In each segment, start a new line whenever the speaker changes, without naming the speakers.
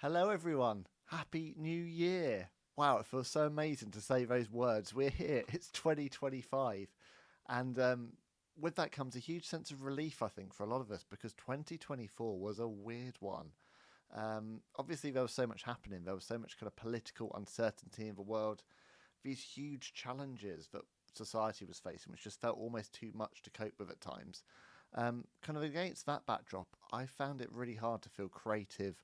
Hello, everyone. Happy New Year. Wow, it feels so amazing to say those words. We're here. It's 2025. And with that comes a huge sense of relief, I think, for a lot of us because 2024 was a weird one. Obviously, there was so much happening. There was so much kind of political uncertainty in the world. These huge challenges that society was facing, which just felt almost too much to cope with at times. Kind of against that backdrop, I found it really hard to feel creative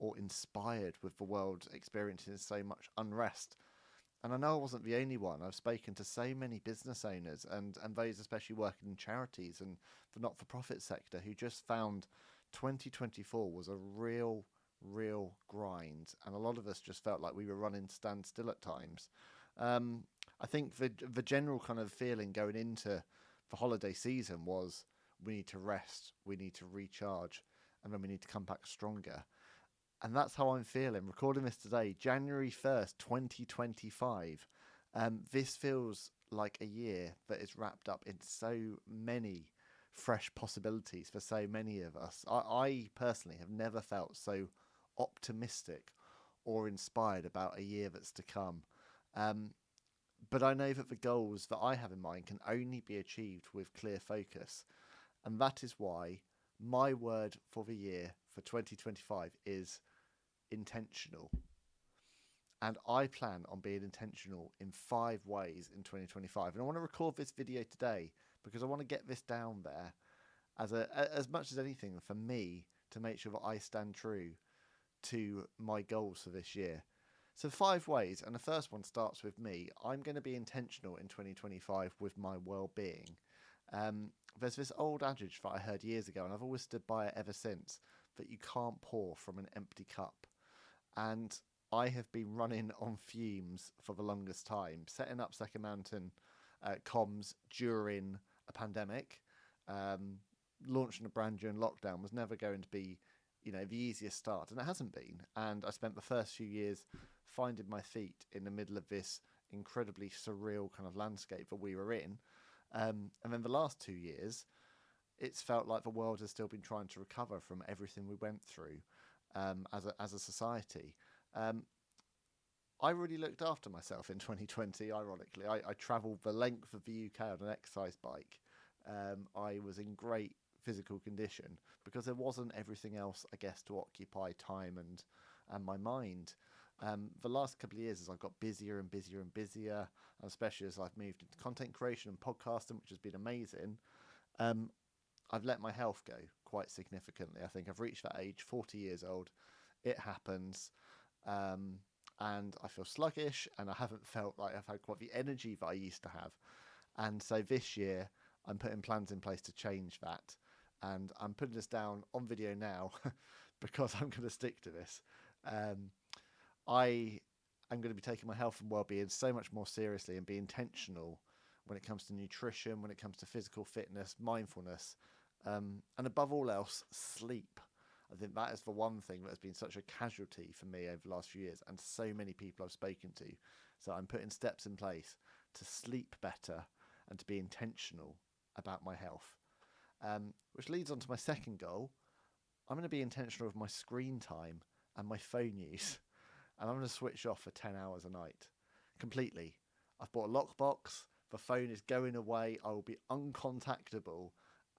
or inspired with the world experiencing so much unrest. And I know I wasn't the only one. I've spoken to so many business owners and those especially working in charities and the not for profit sector who just found 2024 was a real grind. And a lot of us just felt like we were running standstill at times. Um, I think the general kind of feeling going into the holiday season was we need to rest, we need to recharge, and then we need to come back stronger. And that's how I'm feeling. Recording this today, January 1st, 2025. This feels like a year that is wrapped up in so many fresh possibilities for so many of us. I personally have never felt so optimistic or inspired about a year that's to come. Um, but I know that the goals that I have in mind can only be achieved with clear focus. And that is why my word for the year for 2025 is intentional. And I plan on being intentional in 5 ways in 2025. And I want to record this video today because I want to get this down there as much as anything for me to make sure that I stand true to my goals for this year. So 5 ways, and the first one starts with me. I'm going to be intentional in 2025 with my well-being. There's this old adage that I heard years ago, and I've always stood by it ever since, that you can't pour from an empty cup. And I have been running on fumes for the longest time, setting up Second Mountain comms during a pandemic. Um, Launching a brand during lockdown was never going to be, the easiest start, and it hasn't been. And I spent the first few years finding my feet in the middle of this incredibly surreal kind of landscape that we were in. And then the last 2 years, it's felt like the world has still been trying to recover from everything we went through as a society. Um, I really looked after myself in 2020, ironically. I travelled the length of the UK on an exercise bike. I was in great physical condition because there wasn't everything else, I guess, to occupy time and my mind. The last couple of years, as I've got busier and busier and busier, and especially as I've moved into content creation and podcasting, which has been amazing, um, I've let my health go quite significantly. I think I've reached that age, 40 years old. It happens. Um, and I feel sluggish and I haven't felt like I've had quite the energy that I used to have. And so this year, I'm putting plans in place to change that. And I'm putting this down on video now because I'm going to stick to this. Um, I am going to be taking my health and well-being so much more seriously and be intentional when it comes to nutrition, when it comes to physical fitness, mindfulness, and above all else, sleep. I think that is the one thing that has been such a casualty for me over the last few years and so many people I've spoken to. So I'm putting steps in place to sleep better and to be intentional about my health. Which leads on to my second goal. I'm going to be intentional with my screen time and my phone use. And I'm going to switch off for 10 hours a night completely. I've bought a lockbox. The phone is going away. I will be uncontactable.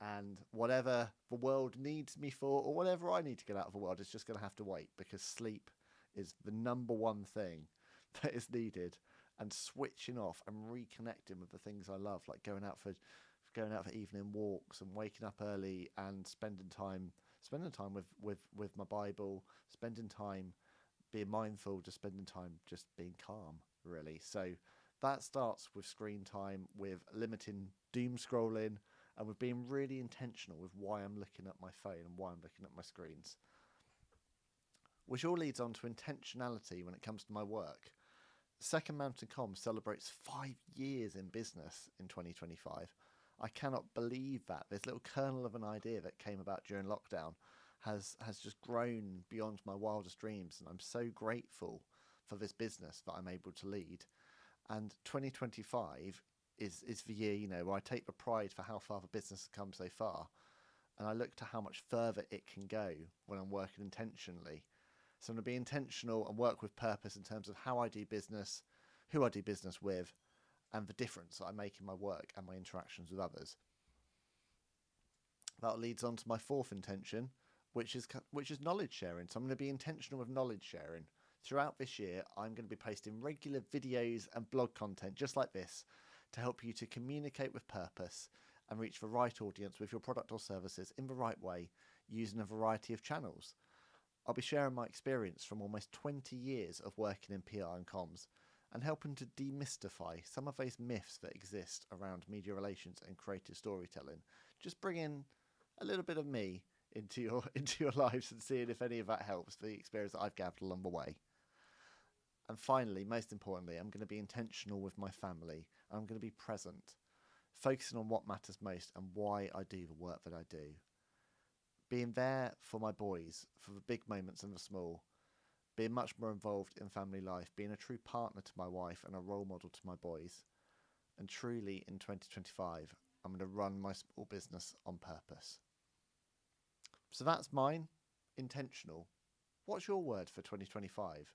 And whatever the world needs me for, or whatever I need to get out of the world, is just going to have to wait because sleep is the number one thing that is needed. And switching off and reconnecting with the things I love, like going out for evening walks and waking up early and spending time with my Bible, spending time being mindful, just spending time just being calm, really. So that starts with screen time, with limiting doom scrolling, and with being really intentional with why I'm looking at my phone and why I'm looking at my screens. Which all leads on to intentionality when it comes to my work. Second Mountain Com celebrates 5 years in business in 2025. I cannot believe that. This little kernel of an idea that came about during lockdown has just grown beyond my wildest dreams, and I'm so grateful for this business that I'm able to lead. And 2025 is the year, where I take the pride for how far the business has come so far, and I look to how much further it can go when I'm working intentionally. So I'm going to be intentional and work with purpose in terms of how I do business, who I do business with, and the difference that I make in my work and my interactions with others. That leads on to my fourth intention, which is knowledge sharing. So I'm going to be intentional with knowledge sharing. Throughout this year, I'm going to be posting regular videos and blog content just like this to help you to communicate with purpose and reach the right audience with your product or services in the right way using a variety of channels. I'll be sharing my experience from almost 20 years of working in PR and comms and helping to demystify some of those myths that exist around media relations and creative storytelling. Just bringing a little bit of me into your lives and seeing if any of that helps, the experience that I've gathered along the way. And finally, most importantly, I'm going to be intentional with my family. I'm going to be present, focusing on what matters most and why I do the work that I do. Being there for my boys, for the big moments and the small, being much more involved in family life, being a true partner to my wife and a role model to my boys. And truly, in 2025, I'm going to run my small business on purpose. So that's mine, intentional. What's your word for 2025?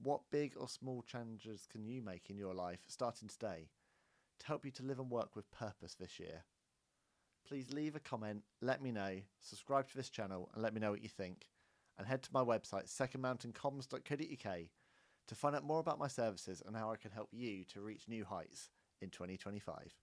What big or small changes can you make in your life starting today to help you to live and work with purpose this year? Please leave a comment, let me know, subscribe to this channel and let me know what you think, and head to my website secondmountaincomms.co.uk to find out more about my services and how I can help you to reach new heights in 2025.